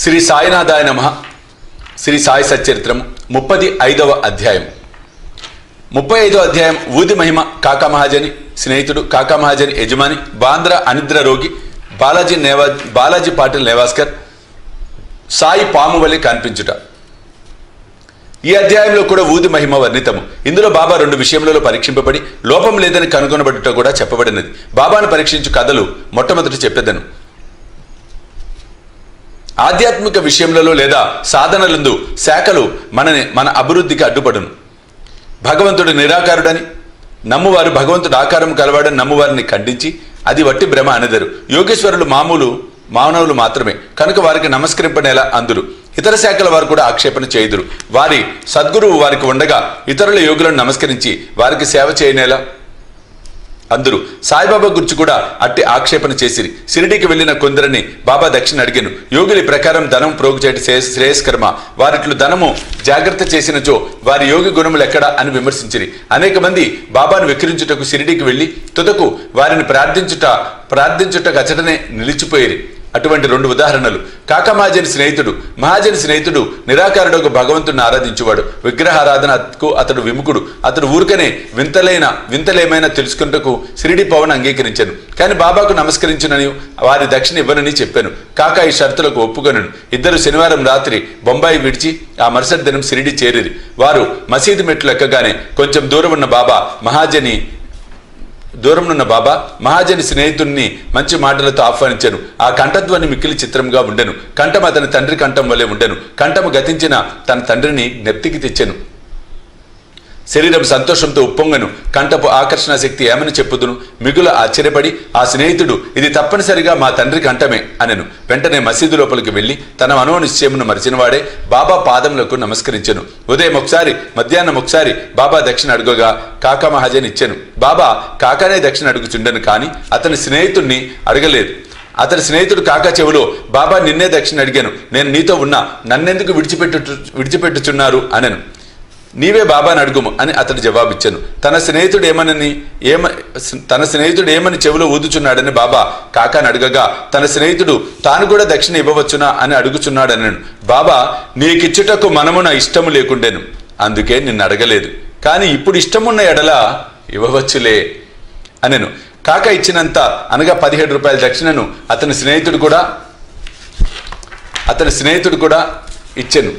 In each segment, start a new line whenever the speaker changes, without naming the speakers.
శ్రీ సాయినాథాయ నమః. శ్రీ సాయి సచ్చరిత్రము 35వ అధ్యాయం. 35వ అధ్యాయం. ఊది మహిమ. కాకా మహాజని స్నేహితుడు, కాకా మహాజని యజమాని, బాంద్రా అనిద్ర రోగి, బాలాజీ పాటిల్ నేవాస్కర్, సాయి పాము వలె కనిపించుట. ఈ అధ్యాయంలో కూడా ఊది మహిమ వర్ణితము. ఇందులో బాబా 2 విషయములలో పరీక్షింపబడి లోపం లేదని కనుగొనబడుట కూడా చెప్పబడినది. బాబాను పరీక్షించు కథలు మొట్టమొదటి చెప్పేదను. ఆధ్యాత్మిక విషయములలో లేదా సాధనలందు శాఖలు మన అభివృద్ధికి అడ్డుపడును. భగవంతుడు నిరాకారుడని నమ్మువారు భగవంతుడు ఆకారం కలవాడని నమ్మువారిని ఖండించి అది వట్టి భ్రమ అనెదరు. యోగేశ్వరులు మానవులు మాత్రమే కనుక వారికి నమస్కరింపనేలా అందురు. ఇతర శాఖల వారు కూడా ఆక్షేపణ చేయుదురు. వారి సద్గురువు వారికి ఉండగా ఇతరుల యోగులను నమస్కరించి వారికి సేవ చేయనేలా అందరూ. సాయిబాబా గురించి కూడా అట్టి ఆక్షేపణ చేసిరి. షిరిడీకి వెళ్లిన కొందరిని బాబా దక్షిణ అడిగాను. యోగులి ప్రకారం ధనం ప్రోగు చేయటి శ్రేయస్కర్మ. వారిట్లు ధనము జాగ్రత్త చేసినచో వారి యోగి గుణములు ఎక్కడా అని విమర్శించిరి. అనేక మంది బాబాను వెక్కిరించుటకు షిరిడీకి వెళ్లి తుదకు వారిని ప్రార్థించుట అచటనే నిలిచిపోయిరి. అటువంటి 2 ఉదాహరణలు. కాకా మహాజని స్నేహితుడు నిరాకారుడు భగవంతుడిని ఆరాధించువాడు. విగ్రహారాధనకు అతడు విముఖుడు. అతడు ఊరికనే వింతలేమైనా తెలుసుకుంటకు షిరిడి పవన్ అంగీకరించాను. కానీ బాబాకు నమస్కరించునని వారి దక్షిణ ఇవ్వనని చెప్పాను. కాకా ఈ షరతులకు ఒప్పుకొనను. ఇద్దరు శనివారం రాత్రి బొంబాయి విడిచి ఆ మరుసటి దినం షిరిడి చేరిరి. వారు మసీదు మెట్లు ఎక్కగానే కొంచెం దూరం ఉన్న మహాజని స్నేహితుడిని మంచి మాటలతో ఆహ్వానించాను. ఆ కంఠధ్వని మిక్కిలి చిత్రంగా ఉండెను. కంఠం అతని తండ్రి కంఠం వలె ఉండెను. కంఠము గతించిన తన తండ్రిని జ్ఞప్తికి తెచ్చెను. శరీరం సంతోషంతో ఉప్పొంగను. కంఠపు ఆకర్షణ శక్తి ఏమని చెప్పుదును. మిగుల ఆశ్చర్యపడి ఆ స్నేహితుడు ఇది తప్పనిసరిగా మా తండ్రి కంఠమే అనెను. వెంటనే మసీదు లోపలికి వెళ్లి తన మనోనిశ్చయమును మరిచినవాడే బాబా పాదములకు నమస్కరించెను. ఉదయం ఒకసారి, మధ్యాహ్నం ఒకసారి బాబా దక్షిణ అడుగగా కాకా మహాజన్ ఇచ్చెను. బాబా కాకానే దక్షిణ అడుగుచుండెను, కానీ అతని స్నేహితుడిని అడగలేదు. అతని స్నేహితుడు కాకా చెవులో బాబా నిన్నే దక్షిణ అడిగాను, నేను నీతో ఉన్నా, నన్నెందుకు విడిచిపెట్టుచున్నారు అనెను. నీవే బాబాని అడుగుము అని అతడు జవాబిచ్చాను. తన స్నేహితుడు ఏమని చెవిలో ఊదుచున్నాడని బాబా కాకాని అడగగా తన స్నేహితుడు తాను కూడా దక్షిణ ఇవ్వవచ్చునా అని అడుగుచున్నాడనను. బాబా నీకిచ్చుటకు మనమున ఇష్టము లేకుండెను, అందుకే నిన్ను అడగలేదు, కానీ ఇప్పుడు ఇష్టమున్న ఎడల ఇవ్వవచ్చులే అనెను. కాక ఇచ్చినంత అనగా 17 రూపాయల దక్షిణను అతని స్నేహితుడు కూడా ఇచ్చెను.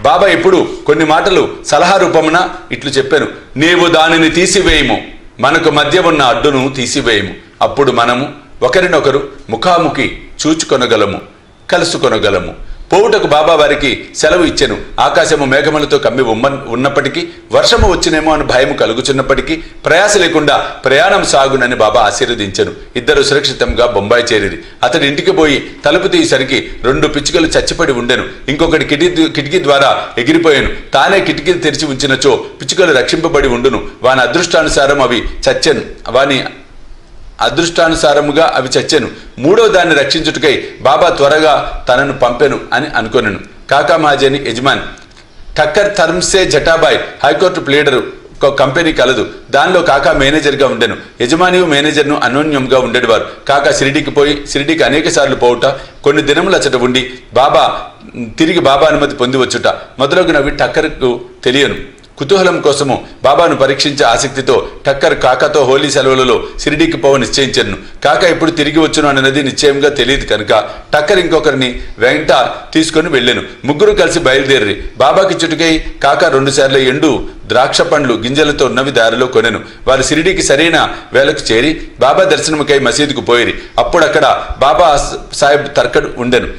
బాబా ఇప్పుడు కొన్ని మాటలు సలహా రూపమున ఇట్లు చెప్పాను. నీవు దానిని తీసివేయము, మనకు మధ్య ఉన్న అడ్డును తీసివేయము. అప్పుడు మనము ఒకరినొకరు ముఖాముఖి చూచుకొనగలము, కలుసుకొనగలము. పోవుటకు బాబా వారికి సెలవు ఇచ్చెను. ఆకాశము మేఘములతో కమ్మి ఉన్నప్పటికీ, వర్షము వచ్చినేమో అని భయము కలుగుచున్నప్పటికీ ప్రయాస లేకుండా ప్రయాణం సాగునని బాబా ఆశీర్వదించెను. ఇద్దరు సురక్షితంగా బొంబాయి చేరిరి. అతడి ఇంటికి పోయి తలుపు తీసరికి 2 పిచ్చుకలు చచ్చిపడి ఉండెను. ఇంకొకటి కిటికీ ద్వారా ఎగిరిపోయాను. తానే కిటికీ తెరిచి ఉంచినచో పిచ్చుకలు రక్షింపబడి ఉండును. వాని అదృష్టానుసారముగా అవి చచ్చెను. 3వ దాన్ని రక్షించుటకై బాబా త్వరగా తనను పంపెను అని అనుకొనెను. కాకా మహాజని యజమాని ఠక్కర్ థర్మ్సే జటాబాయ్ హైకోర్టు ప్లేడరు కంపెనీ కలదు. దానిలో కాకా మేనేజర్గా ఉండెను. యజమానియు మేనేజర్ను అన్యోన్యంగా ఉండేవారు. కాకా షిరిడీకి అనేక సార్లు పోవుట, కొన్ని దినములు అచ్చట ఉండి తిరిగి బాబా అనుమతి పొందివచ్చుట మొదలగునవి టక్కర్కు తెలియను. కుతూహలం కోసము బాబాను పరీక్షించే ఆసక్తితో టక్కర్ కాకాతో హోలీ సెలవులలో షిరిడీకి పోవ నిశ్చయించను. కాకా ఎప్పుడు తిరిగి వచ్చును అన్నది నిశ్చయంగా తెలియదు కనుక టక్కర్ ఇంకొకరిని వెంట తీసుకుని వెళ్ళాను. ముగ్గురు కలిసి బయలుదేరి బాబాకి చుట్టుకై కాకా 2 సార్లు ఎండు ద్రాక్ష పండ్లు గింజలతో ఉన్నవి దారిలో కొనెను. వారు షిరిడీకి సరైన వేళకు చేరి బాబా దర్శనముకై మసీదుకు పోయిరి. అప్పుడు అక్కడ బాబా సాహెబ్ తర్కడ్ ఉండెను.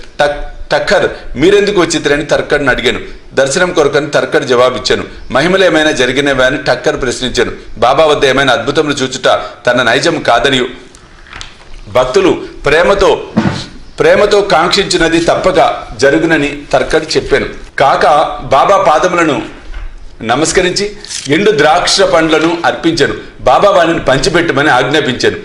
టక్కర్ మీరెందుకు వచ్చిరని తర్కడ్ని అడిగాను. దర్శనం కొరకని తర్కడ్ జవాబిచ్చాను. మహిమలు ఏమైనా జరిగినవా అని టక్కర్ ప్రశ్నించాను. బాబా వద్ద ఏమైనా అద్భుతములు చూచుట తన నైజం కాదనియు భక్తులు ప్రేమతో కాంక్షించినది తప్పక జరుగునని తర్కడ్ చెప్పాను. కాక బాబా పాదములను నమస్కరించి ఎండు ద్రాక్ష పండ్లను అర్పించాను. బాబా వారిని పంచిపెట్టమని ఆజ్ఞాపించాను.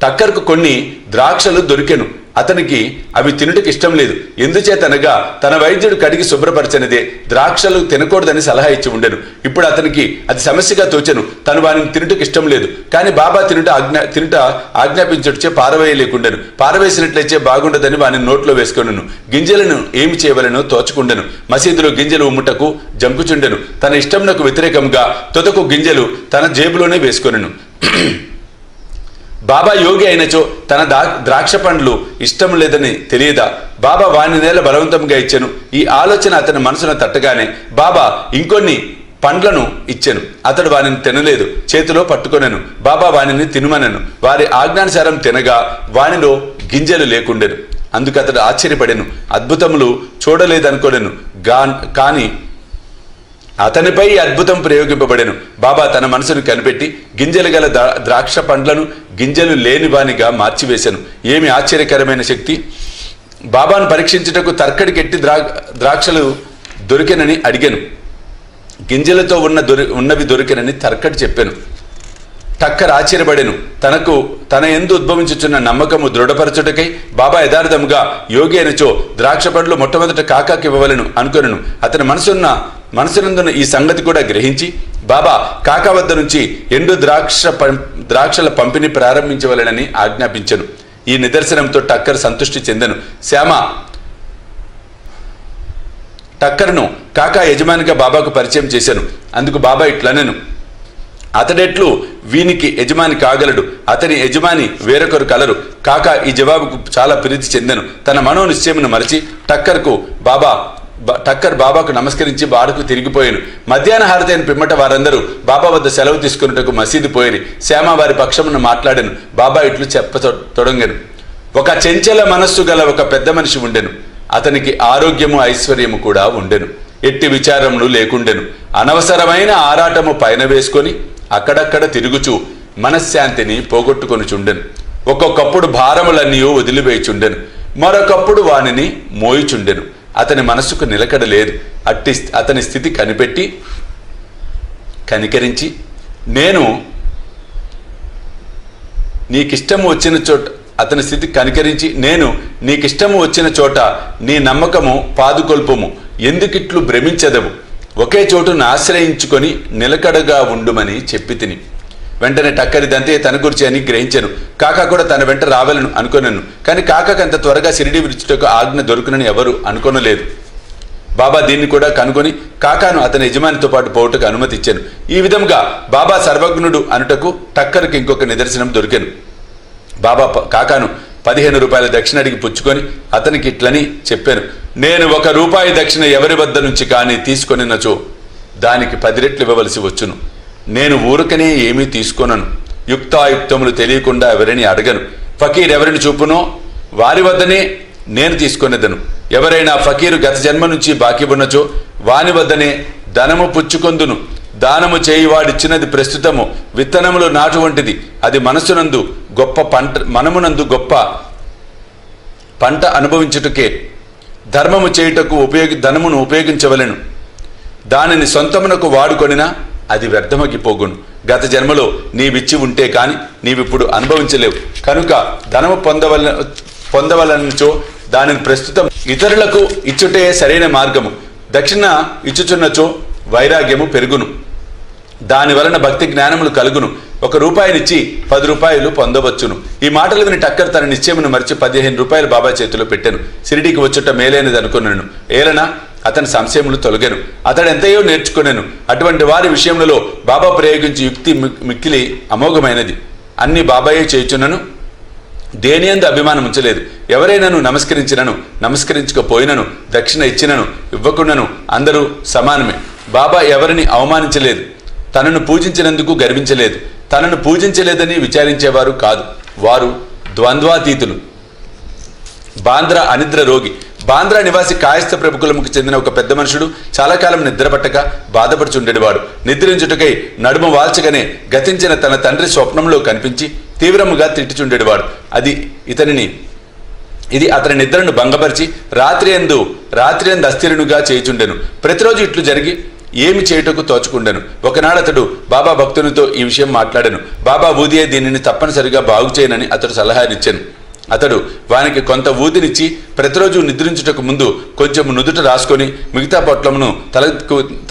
టక్కర్కు కొన్ని ద్రాక్షలు దొరికెను. అతనికి అవి తినుటకు ఇష్టం లేదు. ఎందుచేతనగా తన వైద్యుడు కడిగి శుభ్రపరచనిదే ద్రాక్షలు తినకూడదని సలహా ఇచ్చి ఉండెను. ఇప్పుడు అతనికి అది సమస్యగా తోచెను. తను వారిని తినుటకు ఇష్టం లేదు. కానీ బాబా తినుట ఆజ్ఞాపించుటచే పారవేయలేకుండెను. పారవేసినట్లయితే బాగుండదని వాని నోట్లో వేసుకొనెను. గింజలను ఏమి చేయవలెనో తోచుకుండెను. మసీదులో గింజలు ఉమ్ముటకు జంకుచుండెను. తన ఇష్టంనకు వ్యతిరేకంగా తొదకు గింజలు తన జేబులోనే వేసుకొనెను. బాబా యోగి అయినచో తన ద్రాక్ష పండ్లు ఇష్టం లేదని తెలియదా? బాబా వాని నేల బలవంతంగా ఇచ్చెను. ఈ ఆలోచన అతని మనసును తట్టగానే బాబా ఇంకొన్ని పండ్లను ఇచ్చెను. అతడు వానిని తినలేదు, చేతిలో పట్టుకొనెను. బాబా వానిని తినుమనెను. వారి ఆజ్ఞానుసారం తినగా వానిలో గింజలు లేకుండెను. అందుకు అతడు ఆశ్చర్యపడెను, అద్భుతములు చూడలేదనుకోనెను. కానీ అతనిపై అద్భుతం ప్రయోగింపబడెను. బాబా తన మనసును కనిపెట్టి గింజలు గల ద్రాక్ష పండ్లను గింజలు లేని వానిగా మార్చివేశాను. ఏమి ఆశ్చర్యకరమైన శక్తి! బాబాను పరీక్షించుటకు తర్కడికెట్టి ద్రాక్షలు దొరికెనని అడిగాను. గింజలతో ఉన్నవి దొరికెనని తర్కడి చెప్పాను. టక్కర్ ఆశ్చర్యపడెను. తన యందు ఉద్భవించుచున్న నమ్మకము దృఢపరచుటకై బాబా యథార్థముగా యోగి అయినచో ద్రాక్ష పండ్లు మొట్టమొదట కాకాకి ఇవ్వవలెను అనుకొనెను. అతని మనసునందున ఈ సంగతి కూడా గ్రహించి బాబా కాకా వద్ద నుంచి ఎండు ద్రాక్షల పంపిణీ ప్రారంభించవలెనని ఆజ్ఞాపించెను. ఈ నిదర్శనంతో టక్కర్ సంతృష్టి చెందెను. శ్యామ టక్కర్ను కాకా యజమానిగా బాబాకు పరిచయం చేశాను. అందుకు బాబా ఇట్లనెను, అతడెట్లు వీనికి యజమాని కాగలడు? అతని యజమాని వేరొకరు కలరు. కాకా ఈ జవాబుకు చాలా ప్రీతి చెందెను. తన మనోనిశ్చయమును మరచి టక్కర్ బాబాకు నమస్కరించి బాడకు తిరిగిపోయాను. మధ్యాహ్న హారతైన పిమ్మట వారందరూ బాబా వద్ద సెలవు తీసుకున్నట్టుకు మసీదు పోయిరి. శ్యామ వారి పక్షమును మాట్లాడాను. బాబా ఇట్లు చెప్పతొడంగెను, ఒక చెంచల మనస్సు గల ఒక పెద్ద మనిషి ఉండెను. అతనికి ఆరోగ్యము ఐశ్వర్యము కూడా ఉండెను. ఎట్టి విచారములు లేకుండెను. అనవసరమైన ఆరాటము పైన వేసుకొని అక్కడక్కడ తిరుగుచూ మనశ్శాంతిని పోగొట్టుకొనుచుండెను. ఒక్కొక్కప్పుడు భారములన్నీ వదిలివేయుచుండెను, మరొకప్పుడు వానిని మోయుచుండెను. అతని మనస్సుకు నిలకడ లేదు. అతని స్థితి కనికరించి నేను నీకిష్టము వచ్చిన చోట నీ నమ్మకము పాదుకొల్పము. ఎందుకిట్లు భ్రమించదవు? ఒకే చోటును ఆశ్రయించుకొని నిలకడగా ఉండుమని చెప్పి తిని. వెంటనే టక్కరిదంతే తన గురించి అని గ్రహించాను. కాకా కూడా తన వెంట రావాలను అనుకున్నాను. కానీ కాకాకు అంత త్వరగా షిరిడీ విడిచుటకు ఆజ్ఞ దొరుకునని ఎవరు అనుకోనలేదు. బాబా దీన్ని కూడా కనుగొని కాకాను అతని యజమానితో పాటు పోవుటకు అనుమతి ఇచ్చాను. ఈ విధంగా బాబా సర్వజ్ఞుడు అనుటకు టక్కర్కి ఇంకొక నిదర్శనం దొరికాను. బాబా కాకాను 15 రూపాయల దక్షిణ అడిగి పుచ్చుకొని అతనికి ఇట్లని చెప్పాను, నేను 1 రూపాయి దక్షిణ ఎవరి వద్ద నుంచి కానీ తీసుకొనినచో దానికి 10 రెట్లు ఇవ్వవలసి వచ్చును. నేను ఊరకనే ఏమీ తీసుకోనను. యుక్తాయుక్తములు తెలియకుండా ఎవరిని అడగను. ఫకీర్ ఎవరిని చూపునో వారి వద్దనే నేను తీసుకొనేదను. ఎవరైనా ఫకీరు గత జన్మ నుంచి బాకీ ఉన్నచో వాని వద్దనే ధనము పుచ్చుకొందును. దానము చేయివాడిచ్చినది ప్రస్తుతము విత్తనములు నాటు వంటిది. అది మనమునందు గొప్ప పంట అనుభవించుటకే. ధర్మము చేయుటకు ధనమును ఉపయోగించవలెను. దానిని సొంతమునకు వాడుకొనినా అది వ్యర్థమకి పోగును. గత జన్మలో నీవిచ్చి ఉంటే కాని నీవిప్పుడు అనుభవించలేవు. కనుక ధనము పొందవలనచో దానిని ప్రస్తుతం ఇతరులకు ఇచ్చుటే సరైన మార్గము. దక్షిణ ఇచ్చుచున్నచో వైరాగ్యము పెరుగును. దాని వలన భక్తి జ్ఞానములు కలుగును. 1 రూపాయినిచ్చి 10 రూపాయలు పొందవచ్చును. ఈ మాటలు విని టక్కర్ తన నిశ్చయమును మరిచి 15 రూపాయలు బాబా చేతిలో పెట్టాను. షిరిడీకి వచ్చుట మేలైనది అనుకున్నాను. ఏలన అతని సంశయములు తొలగాను. అతడు ఎంతయో నేర్చుకున్నాను. అటువంటి వారి విషయంలో బాబా ప్రయోగించి యుక్తి మిక్కిలి అమోఘమైనది. అన్ని బాబాయే చేయుచున్నను, దేనియందు అభిమానం ఉంచలేదు. ఎవరైనాను నమస్కరించకపోయినను, దక్షిణ ఇచ్చినను ఇవ్వకుండాను అందరూ సమానమే. బాబా ఎవరిని అవమానించలేదు. తనను పూజించినందుకు గర్వించలేదు. తనను పూజించలేదని విచారించేవారు కాదు. వారు ద్వంద్వాతీతులు. బాంద్రా అనిద్ర రోగి. బాంద్రా నివాసి కాయస్థ ప్రభుకులముకు చెందిన ఒక పెద్ద మనుషుడు చాలా కాలం నిద్రపట్టక బాధపడుచుండేవాడు. నిద్రించుటకై నడుము వాల్చగానే గతించిన తన తండ్రి స్వప్నంలో కనిపించి తీవ్రముగా తిట్టుచుండేవాడు. ఇది అతని నిద్రను భంగపరిచి రాత్రి ఎందు అస్థిరునుగా చేయుచుండెను. ప్రతిరోజు ఇట్లు జరిగి ఏమి చేయుటకు తోచుకుండెను. ఒకనాడు అతడు బాబా భక్తునితో ఈ విషయం మాట్లాడాను. బాబా ఊదియే దీనిని తప్పనిసరిగా బాగు చేయనని అతడు సలహానిచ్చాను. అతడు వానికి కొంత ఊదినిచ్చి ప్రతిరోజు నిద్రించుటకు ముందు కొంచెం నుదుట రాసుకొని మిగతా పొట్లమును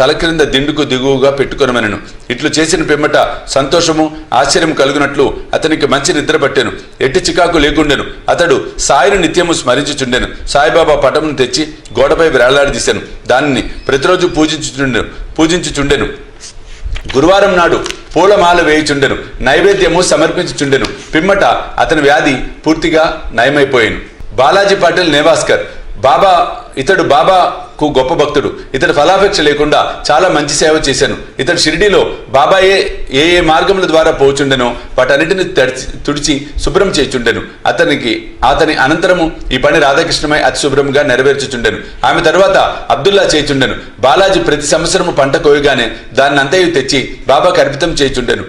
తల క్రింద దిండుకు దిగువగా పెట్టుకొనమనెను. ఇట్లు చేసిన పిమ్మట సంతోషము ఆశ్చర్యం కలుగునట్లు అతనికి మంచి నిద్ర పట్టెను. ఎట్టి చికాకు లేకుండెను. అతడు సాయిని నిత్యము స్మరించుచుండెను. సాయిబాబా పటమును తెచ్చి గోడపై వేలాడదీశాను. దానిని ప్రతిరోజు పూజించుచుండెను. గురువారం నాడు పూలమాల వేయుచుండెను. నైవేద్యము సమర్పించుచుండెను. పిమ్మట అతని వ్యాధి పూర్తిగా నయమైపోయాను. బాలాజీ పాటిల్ నేవాస్కర్ ఇతడు బాబాకు గొప్ప భక్తుడు. ఇతడు ఫలాపేక్ష లేకుండా చాలా మంచి సేవ చేశాను. ఇతడు షిరిడీలో బాబాయే ఏ మార్గముల ద్వారా పోచుండెనో వాటన్నిటిని తుడిచి శుభ్రం చేయుచుండెను. అతని అనంతరము ఈ పని రాధాకృష్ణమై అతి శుభ్రంగా నెరవేర్చుచుండెను. ఆమె తరువాత అబ్దుల్లా చేయుచుండెను. బాలాజీ ప్రతి సంవత్సరము పంట కోయగానే దాన్ని అంతయు తెచ్చి బాబాకు అర్పితం చేయుచుండెను.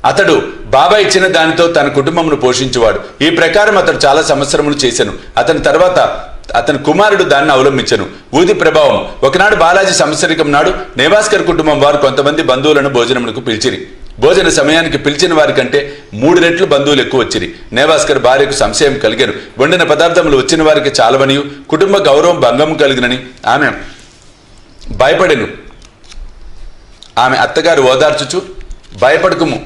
అతడు బాబా ఇచ్చిన దానితో తన కుటుంబమును పోషించేవాడు. ఈ ప్రకారం అతడు చాలా సంవత్సరములు చేశాను. అతని తర్వాత అతని కుమారుడు దాన్ని అవలంబించను. ఊది ప్రభావం. ఒకనాడు బాలాజీ సంవత్సరికం నాడు నేవాస్కర్ కుటుంబం వారు కొంతమంది బంధువులను భోజనములకు పిలిచిరి. భోజన సమయానికి పిలిచిన వారి కంటే 3 రెట్లు బంధువులు ఎక్కువ వచ్చిరి. నేవాస్కర్ భార్యకు సంశయం కలిగాను. వండిన పదార్థములు వచ్చిన వారికి చాలవనియు కుటుంబ గౌరవం భంగం కలిగినని ఆమె భయపడెను. ఆమె అత్తగారు ఓదార్చుచు, భయపడకుము,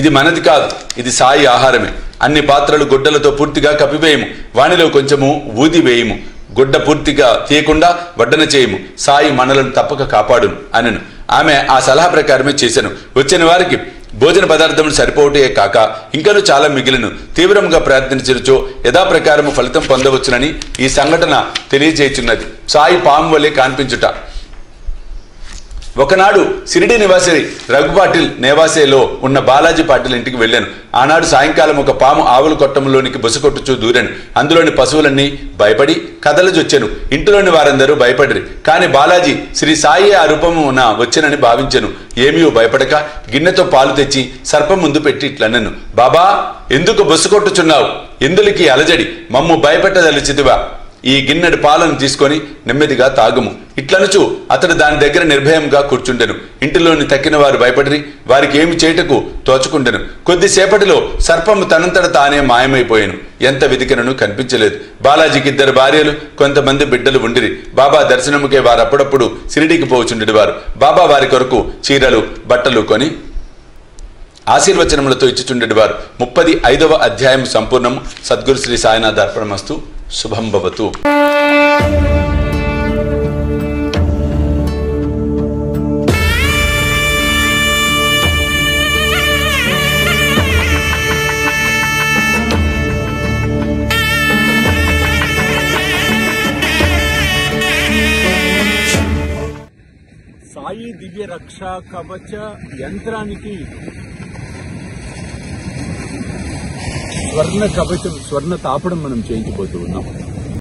ఇది మనది కాదు, ఇది సాయి ఆహారమే. అన్ని పాత్రలు గుడ్డలతో పూర్తిగా కప్పివేయము. వానిలో కొంచెము ఊది వేయము. గుడ్డ పూర్తిగా తీయకుండా వడ్డన చేయము. సాయి మనలను తప్పక కాపాడును అనెను. ఆమె ఆ సలహా ప్రకారమే చేశాను. వచ్చిన వారికి భోజన పదార్థములు సరిపోవటే కాక ఇంకనూ చాలా మిగిలిను. తీవ్రంగా ప్రార్థించరుచో యథాప్రకారము ఫలితం పొందవచ్చునని ఈ సంఘటన తెలియజేయుచున్నది. సాయి పాము వలె కాన్పించుట. ఒకనాడు సిరిడి నివాసి రఘుపాటిల్ నేవాసేలో ఉన్న బాలాజీ పాటిల్ ఇంటికి వెళ్ళాను. ఆనాడు సాయంకాలం ఒక పాము ఆవుల కొట్టంలోనికి బుసకొట్టుచూ దూరాను. అందులోని పశువులన్నీ భయపడి కదలజొచ్చాను. ఇంటిలోని వారందరూ భయపడిరి. కాని బాలాజీ శ్రీ సాయి ఆ రూపమున వచ్చెనని భావించెను. ఏమీ భయపడక గిన్నెతో పాలు తెచ్చి సర్పం ముందు పెట్టి ఇట్లన్నను, బాబా, ఎందుకు బుసకొట్టుచున్నావు? ఎందులకి అలజడి? మమ్ము భయపెట్టదలిచితివా? ఈ గిన్నెడు పాలను తీసుకొని నెమ్మదిగా తాగుము. ఇట్లనుచు అతడు దాని దగ్గర నిర్భయంగా కూర్చుండెను. ఇంటిలోని తక్కిన వారు భయపడిరి. వారికి ఏమి చేయుటకు తోచుకుండెను. కొద్దిసేపటిలో సర్పము తనంతట తానే మాయమైపోయాను. ఎంత వెతికినను కనిపించలేదు. బాలాజీకి 2 భార్యలు, కొంతమంది బిడ్డలు ఉండిరి. బాబా దర్శనముకే వారు అప్పుడప్పుడు సిరిడికి పోచుండేవారు. బాబా వారి కొరకు చీరలు, బట్టలు కొని ఆశీర్వచనములతో ఇచ్చుచుండేవారు. 35వ అధ్యాయం సంపూర్ణము. సద్గురు శ్రీ సాయినాథ్ అర్పణమస్తు. శుభం భవతు.
సాయి దివ్య రక్షా కవచ యంత్రానికి స్వర్ణ కవచం, స్వర్ణ తాపడం మనం చేయించబోతూ ఉన్నాం.